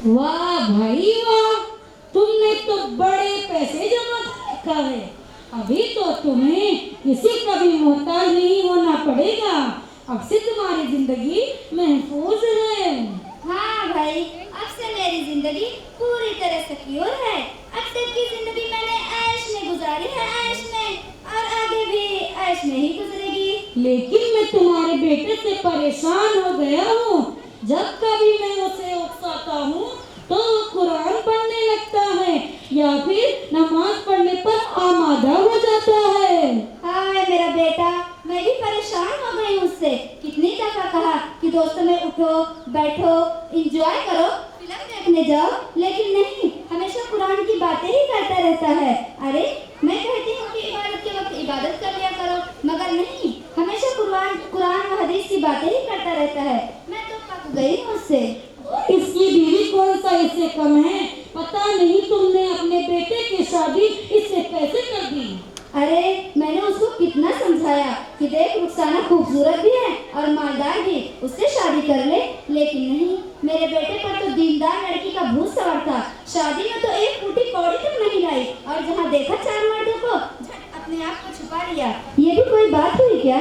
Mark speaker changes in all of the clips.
Speaker 1: वाह भाई वाह, तुमने तो बड़े पैसे जमा कर रखा है। अभी तो तुम्हें किसी का भी मोहताज नहीं होना पड़ेगा। अब से तुम्हारी जिंदगी महफूज है।
Speaker 2: हाँ भाई, अब से मेरी जिंदगी पूरी तरह सिक्योर है। अब तक की जिंदगी मैंने ऐश में गुजारी है, ऐश में, और आगे भी ऐश में ही गुजरेगी।
Speaker 1: लेकिन मैं तुम्हारे बेटे से परेशान हो गया हूँ। जब कभी मैं उसे उकसाता हूँ तो वो कुरान पढ़ने लगता है या फिर नमाज पढ़ने पर आमादा हो जाता है।
Speaker 2: हाय मेरा बेटा, मैं भी परेशान हो गई हूँ उससे। कितनी दफा कहा कि दोस्तों में उठो, बैठो, एंजॉय करो, फिल्म देखने जाओ, लेकिन नहीं, हमेशा कुरान की बातें ही करता रहता है। अरे मैं कहती हूँ कि इबादत के वक्त इबादत कर लिया करो, मगर नहीं, हमेशा कुरान व हदीस की बातें ही करता रहता है। मैं तो पक गई हूँ उससे।
Speaker 1: इसकी बीवी कौन सा इससे कम है? पता नहीं तुमने अपने बेटे की शादी इससे कैसे कर दी।
Speaker 2: अरे मैंने उसको कितना समझाया कि देख, रुखसाना खूबसूरत भी है और मालदार भी, उससे शादी कर ले, लेकिन नहीं, मेरे बेटे पर तो दीनदार लड़की का भूत सवार था। शादी में तो एक फूटी कौड़ी तक नहीं लाई, और जहाँ देखा चार मर्दों को झट अपने आप को छुपा लिया। ये भी कोई बात हुई क्या?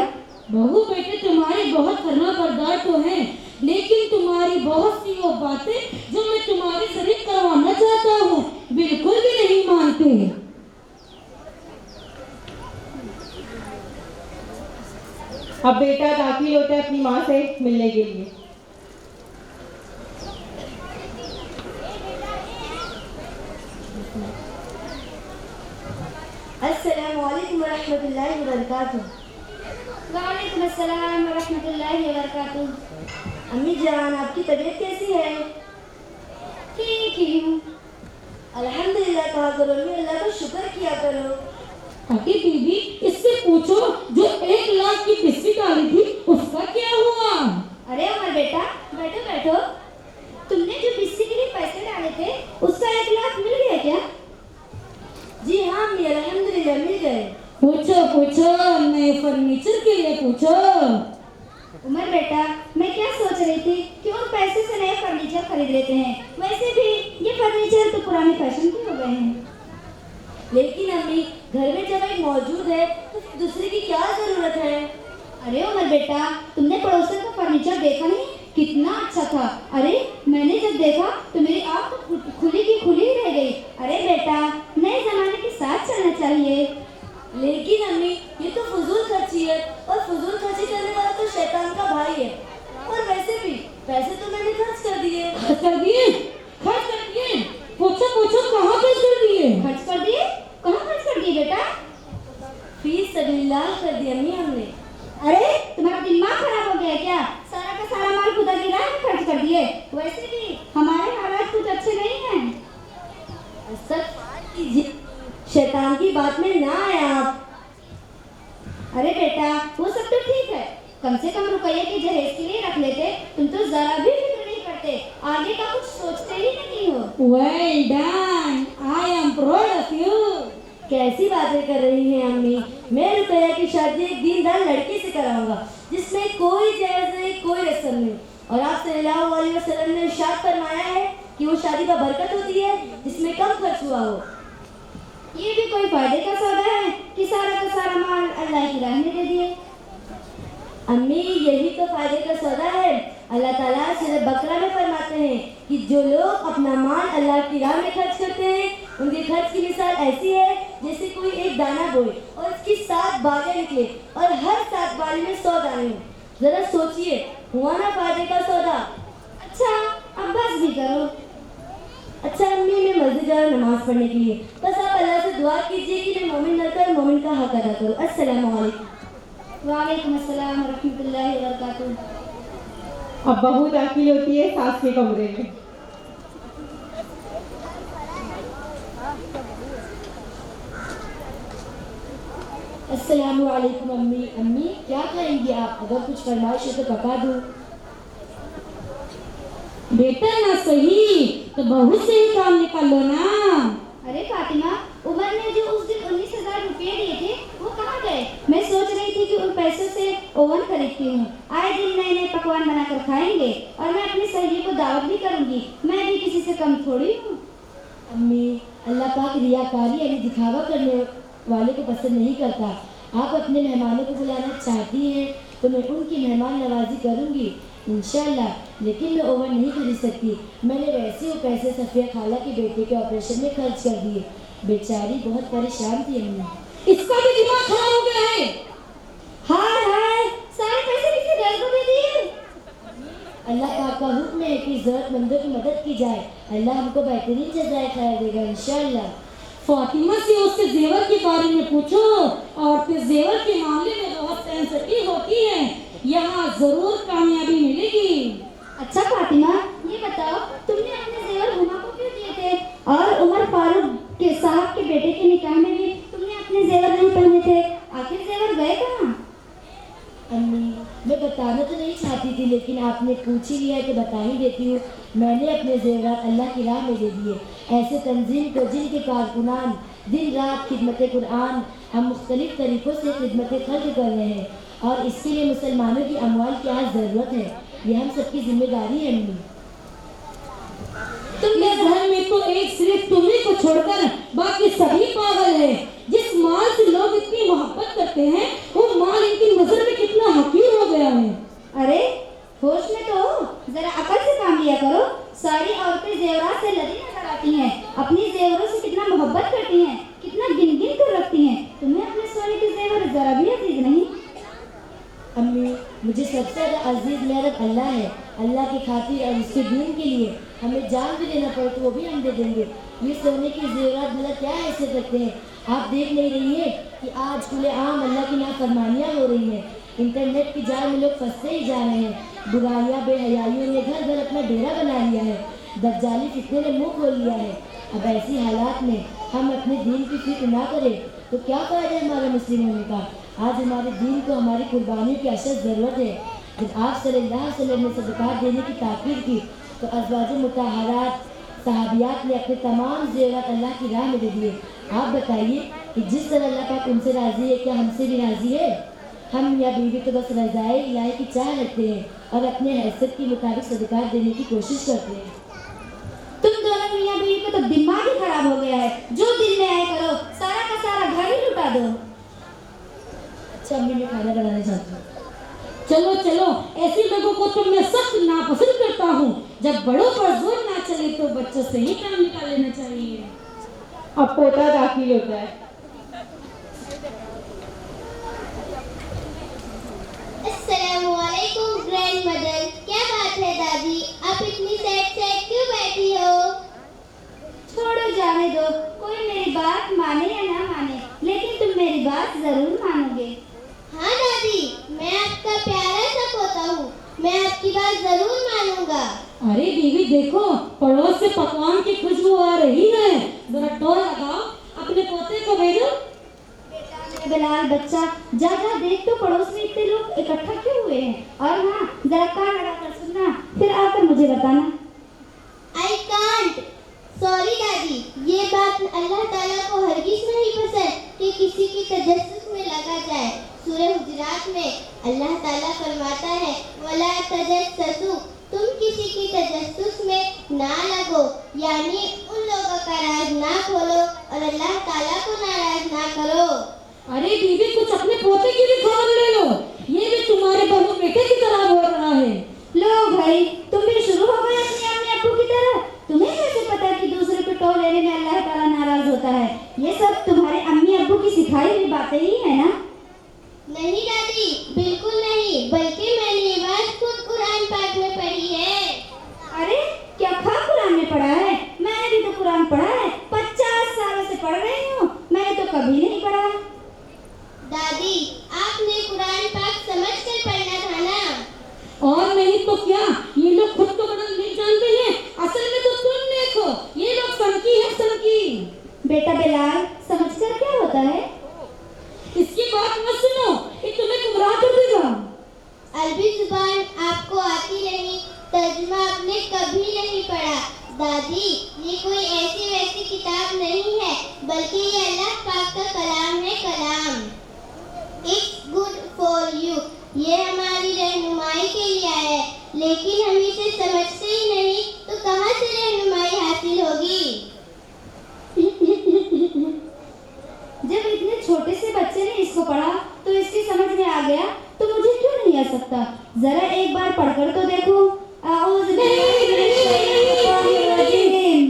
Speaker 1: बहू बेटे तुम्हारी बहुत फरमाबरदार तो हैं, लेकिन तुम्हारी बहुत सी वो बातें जो मैं तुम्हारे शरीक करवाना चाहता हूँ बिल्कुल भी नहीं मानते।
Speaker 3: अब बेटा दाखिल होता है अपनी माँ से मिलने के लिए।
Speaker 2: अस्सलामुअलैकुम वरहमतुल्लाहि वबरकातुहू। वालेकुम अस्सलाम वरहमतुल्लाहि वबरकातुहू।
Speaker 4: अम्मी जान, आपकी तबीयत कैसी है?
Speaker 2: ठीक ही हूँ।
Speaker 4: अल्हम्दुलिल्लाह कहा करो, अल्लाह का शुक्र किया करो।
Speaker 1: अरे बीबी, इससे पूछो जो 1 लाख की बिस्वी डाली थी उसका क्या हुआ?
Speaker 2: अरे उमर बेटा, बैठो बैठो। तुमने जो बिस्सी के लिए पैसे डाले थे उसका 1 लाख मिल गया क्या?
Speaker 4: जी हाँ अम्मी, अल्हम्दुलिल्लाह मिल गए।
Speaker 1: पूछो पूछो, नए फर्नीचर के लिए पूछो।
Speaker 2: उमर बेटा, मैं क्या सोच रही थी कि उन पैसे से नए फर्नीचर खरीद लेते हैं। वैसे भी ये फर्नीचर तो पुराने फैशन के हो गए हैं।
Speaker 4: लेकिन अम्मी, घर में जब एक मौजूद है तो दूसरे की क्या जरूरत है?
Speaker 2: अरे उमर बेटा, तुमने पड़ोसन का फर्नीचर देखा नहीं? कितना अच्छा था। अरे मैंने जब देखा तो मेरी आँख तो खुली की खुली ही रह गई। अरे बेटा, नए जमाने के साथ चलना चाहिए।
Speaker 4: लेकिन अम्मी, ये तो फजूल खर्ची है, और फजूल खर्ची करने वाला तो शैतान का भाई है। और वैसे भी पैसे तो मैंने खर्च कर दिए।
Speaker 1: खर्च कर दिए? खर्च कर दिए? पूछो पूछो, कहाँ खर्च कर दिए?
Speaker 2: खर्च कर दिए? कहाँ खर्च कर दिए बेटा?
Speaker 4: फीस सबिलिल्लाह कर दी अम्मी हमने।
Speaker 2: अरे तुम्हारा दिमाग खराब हो गया क्या? सारा का सारा माल खुदा की राह में खर्च कर दिए। वैसे भी हमारे हालात कुछ अच्छे नहीं हैं।
Speaker 4: सच कीजिए, शैतान की बात में ना आए आप।
Speaker 2: अरे बेटा, वो सब तो ठीक है, कम से कम रुपये के जहेज के लिए रख लेते। तुम तो जरा भी फिक्र नहीं करते, आगे का कुछ सोचते ही नहीं हो।
Speaker 1: Well done, I am proud of you.
Speaker 4: कैसी बातें कर रही हैं अम्मी? मैं रुपया की शादी एक दीनदार लड़की से कराऊंगा जिसमें कोई जायज नहीं, कोई रस्म नहीं। और आप सल्लल्लाहु अलैहि वसल्लम ने इरशाद फरमाया है कि वो शादी का बरकत होती है जिसमें कम खर्च हुआ हो।
Speaker 2: ये भी कोई फायदे का सौदा है कि सारा का सारा माल अल्लाह की राह में दे दिए।
Speaker 4: अम्मी, यही तो फायदे का सौदा है। अल्लाह ताला सूरह बकरा में फरमाते हैं कि जो लोग अपना माल अल्लाह की राह में खर्च करते हैं उनके खर्च की मिसाल ऐसी है जैसे कोई एक दाना बोए और उसकी 7 बालें निकले और हर 7 बाले में 100 दाने हो। जरा सोचिए, हुआ ना फायदे का सौदा?
Speaker 2: अच्छा, अब बस भी करो।
Speaker 4: अच्छा अम्मी, मैं मस्जिद जा रहा हूं नमाज पढ़ने के लिए। बस आप अल्लाह से दुआ कीजिए कि मैं मोमिन बनकर मोमिन का हक अदा करूं। अस्सलाम वालेकुम।
Speaker 2: वालेकुम अस्सलाम वरहमतुल्लाहि वबरकातुहू।
Speaker 3: अब बहू दाखिल होती है सास के कमरे में।
Speaker 4: अस्सलाम वालेकुम अम्मी। अम्मी, क्या करेंगी आप? अगर कुछ फरमाइश है तो बता दूं।
Speaker 1: बेटा ना सही तो बहू से ही काम निकालो ना।
Speaker 2: अरे फातिमा, उमर ने जो उस दिन 19,000 रुपये दिए थे वो कहाँ गए। मैं सोच रही थी कि उन पैसों से ओवन खरीदती हूँ, आए दिन नए नए पकवान बनाकर खाएंगे और मैं अपनी सहेलियों को दावत भी करूँगी। मैं भी किसी से कम थोड़ी हूँ।
Speaker 4: अम्मी, अल्लाह पाक रियाकारी यानी दिखावा करने वाले को पसंद नहीं करता। आप अपने मेहमानों को बुलाना चाहती हैं तो मैं उनकी मेहमान नवाजी करूँगी इंशाल्लाह, लेकिन मैं ओवन नहीं खरीद सकती। मैंने वैसे वो पैसे सफिया खाला के बेटे के ऑपरेशन में खर्च कर दिए। बेचारी बहुत परेशान थी अम्मी।
Speaker 1: इसका भी दिमाग खराब हो गया है।
Speaker 2: हाय हाय, सारे पैसे किसी गैर को दे दिए।
Speaker 4: अल्लाह पाक का हुक्म है कि जरूरतमंदों की मदद की जाए। अल्लाह हमको बेहतरीन जज़ाए खैर देगा इंशाल्लाह।
Speaker 1: फातिमा से उसके जेवर के बारे में पूछो। औरतें जेवर के मामले में बहुत सेंसिटिव होती हैं, यहाँ जरूर कामयाबी मिलेगी।
Speaker 2: अच्छा फातिमा, ये बताओ तुमने अपने जेवर हुमा को क्यों दिए थे? और उमर फारूक के साहब के बेटे के निकाह में भी तुमने अपने जेवर नहीं पहने थे। आखिर जेवर गए कहाँ?
Speaker 4: अम्मी, मैं बताना तो नहीं चाहती थी, लेकिन आपने पूछ ही लिया है तो बता ही देती हूँ। मैंने अपने जेवरात अल्लाह की राह में दे दिए। ऐसे तंजीम को जिनके कारकुनान दिन रात खिदमत कुरान हम मुख्तलिफ तरीक़ों से खिदमत खर्च कर रहे हैं, और इसके लिए मुसलमानों की अमवाल की आज ज़रूरत है। यह हम सबकी जिम्मेदारी है अम्मी।
Speaker 1: इस घर में तो एक सिर्फ तुम्ही को छोड़कर बाकी सभी पागल है। जिस माल से लोग इतनी मोहब्बत करते हैं, वो माल इनकी नजर में कितना हकीर हो गया है।
Speaker 2: अरे होश में तो हो, जरा अकल से काम लिया करो। सारी औरतें जेवरात से लदी नजर आती हैं, अपनी जेवरों से कितना मोहब्बत करती हैं, कितना गिन गिन कर रखती हैं। तुम्हें अपने सोने के जेवर जरा भी अजीज नहीं।
Speaker 4: अम्मी, मुझे सबसे ज़्यादा अजीज मेरा अल्लाह है। अल्लाह की खातिर और उसके दीन के लिए हमें जान भी देना पड़े तो वो भी हम दे देंगे। ये सोने की जेवरात भला क्या ऐसे करते हैं? आप देख नहीं रही है कि आज खुलेआम अल्लाह की नाफरमानियाँ हो रही हैं। इंटरनेट की जाल में लोग फंसते ही जा रहे हैं। बुराइयाँ बेहयाइयों ने घर घर अपना डेरा बना लिया है। दज्जाली फितने ने मुँह खोल लिया है। अब ऐसी हालात में हम अपने दीन की फिक्र ना करें तो क्या फ़ायदा है हमारे मुस्लिम होने का? आज हमारे दीन को हमारी कुर्बानियों की अशद ज़रूरत है। जब आप सल्लल्लाहु अलैहि वसल्लम ने सदक़ात देने की ताकीद की तो अज़वाज मुतहरात सहाबियात ने अपने तमाम ज़ेवरात अल्लाह की राह में दे दिए। आप बताइए कि जिस तरह अल्लाह पाक उनसे राज़ी है, क्या हमसे भी राज़ी है? हम या बीवी तो बस रज़ाए इलाही की चाह रखते हैं और अपने हैसियत के मुताबिक सदक़ात देने की कोशिश करते हैं।
Speaker 2: तुम दोनों मियाँ बीवी का तो दिमाग ही खराब हो गया है। जो दिल में आए करो, सारा का सारा घर ही लुटा दो।
Speaker 4: अच्छा अम्मी, मैं खाना बनाना चाहती हूँ।
Speaker 1: चलो चलो, ऐसे लोगों को तो मैं सख्त नापसंद करता हूँ। जब बड़ों पर जोर ना चले तो बच्चों से ही काम निकाल लेना चाहिए।
Speaker 3: अब पोता दाखिल होता है।
Speaker 5: अस्सलामुअलैकुम ग्रैंड मदर। क्या बात है दादी, आप इतनी सैड क्यों बैठी हो?
Speaker 2: छोड़ो, जाने दो। कोई मेरी बात माने या ना माने, लेकिन तुम मेरी बात जरूर मानोगे।
Speaker 5: हाँ दादी, मैं आपका प्यारा सा पोता हूँ, मैं आपकी बात जरूर मानूंगा।
Speaker 1: अरे बीवी देखो, पड़ोस से पकवान की खुशबू आ रही है। जरा टोल लगाओ, अपने पोते को भेजो।
Speaker 2: मेरे बिलाल बच्चा, जा जा देख तो पड़ोस में इतने लोग इकट्ठा क्यों हुए हैं। और हाँ, जरा कान लगाकर सुनना, फिर आकर मुझे बताना।
Speaker 5: I can't. सॉरी दादी, ये बात अल्लाह ताला को हरगिज नहीं पसंद कि किसी की तजस्सुस में लगा जाए। सूरह हुजरात में अल्लाह ताला फरमाता है, वला तजस्ससु, तुम किसी की तजस्सुस में ना लगो, यानी उन लोगों का राज ना खोलो और अल्लाह ताला को नाराज ना करो।
Speaker 1: अरे बीवी, कुछ अपने पोते की भी खबर ले लो। ये भी तुम्हारे बहू बेटे की तरह बोल रहा है।
Speaker 2: लो भाई, तुम भी शुरू हो गए अपने अम्मी अब्बू की तरह। तुम्हें कैसे पता कि दूसरे को टोल लेने में अल्लाह ताला नाराज होता है? ये सब तुम्हारे अम्मी अब्बू की सिखाई हुई बातें ही है ना?
Speaker 5: नहीं दादी, बिल्कुल नहीं, बल्कि मैंने ये बात खुद कुरान पाक में पढ़ी है।
Speaker 2: अरे क्या खा कुरान में पढ़ा है? मैंने भी तो कुरान पढ़ा है, 50 सालों से पढ़ रही हूँ। मैंने तो कभी नहीं पढ़ा।
Speaker 5: दादी, आपने कुरान पाक समझ कर पढ़ना था ना।
Speaker 1: और नहीं तो क्या, ये लोग खुद को बड़ा नहीं जानते हैं। असल में तो तुम देखो, ये लोग सनकी है, सनकी।
Speaker 2: बेटा बिलाल, समझकर क्या होता है?
Speaker 1: इसकी बात मत सुनो, ये तुम्हें गुमराह कर देगा।
Speaker 5: अरबी जुबान आपको आती नहीं, तर्जुमा आपने कभी नहीं पढ़ा। दादी, ये कोई ऐसी वैसी किताब नहीं है, बल्कि ये अल्लाह पाक का कलाम है, कलाम। It's good for you. ये हमारी रहनुमाई के लिए है, लेकिन हम इसे समझते ही नहीं तो कहाँ से रहनुमाई हासिल होगी।
Speaker 2: जब इतने छोटे से बच्चे ने इसको पढ़ा तो इसकी समझ में आ गया, तो मुझे क्यों नहीं आ सकता। जरा एक बार पढ़कर तो देखो। आऊज़ु बिल्लाहि मिनश शैतानिर रजीम।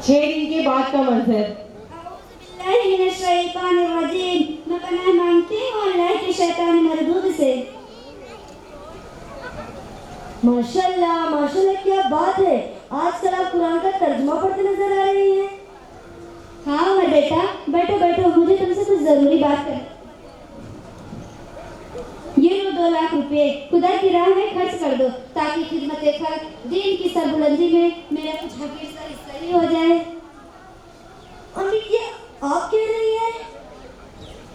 Speaker 3: छह दिन के बाद का मंजर।
Speaker 2: आऊज़ु बिल्लाहि मिनश शैतानिर रजीम। मैं पनाह मांगती हूँ अल्लाह के शैतान मरदूद से।
Speaker 4: माशाल्लाह माशाल्लाह, क्या बात है। आजकल आप कुरान का तर्जुमा पढ़ते नजर आ रही हैं।
Speaker 2: हाँ उमर बेटा, बैठो बैठो, मुझे तुमसे कुछ जरूरी बात कर। ये लो 2 लाख रुपए, खुदा की राह में खर्च कर दो ताकि खिदमत खल्क दीन की सरबुलंदी में मेरा कुछ हकीर सा हिस्सा ही हो जाए।
Speaker 4: अम्मी, ये आप कह रही हैं?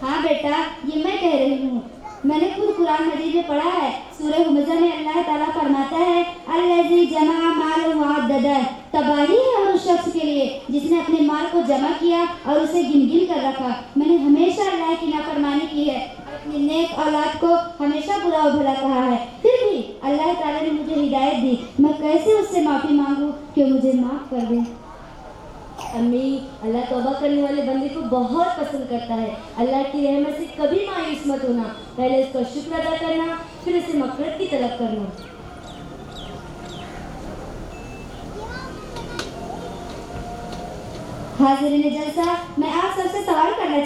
Speaker 2: हाँ बेटा, ये मैं कह रही हूँ। मैंने खुद कुरान मजीद में पढ़ा है। सूरह हुमज़ा में अल्लाह ताला फरमाता है, अल्लज़ी जमा माल वअद्ददा। तबाही है उस शख्स के लिए जिसने अपने माल को जमा किया और उसे गिन गिन कर रखा। मैंने हमेशा अल्लाह की नाफरमानी की है और अपनी नेक औलाद को हमेशा बुरा और भला कहा है, फिर भी अल्लाह ताला ने मुझे हिदायत दी। मैं कैसे उससे माफ़ी मांगूँ कि मुझे माफ़ कर दे।
Speaker 4: अम्मी, अल्लाह तौबा करने वाले बंदे को बहुत पसंद करता है। अल्लाह की रहमत से कभी मायूस मत होना। पहले उसका शुक्र अदा करना, फिर उसे मग़फ़िरत की तलब करना।
Speaker 2: हाज़िरीन जलसा, मैं आप सबसे सवाल करना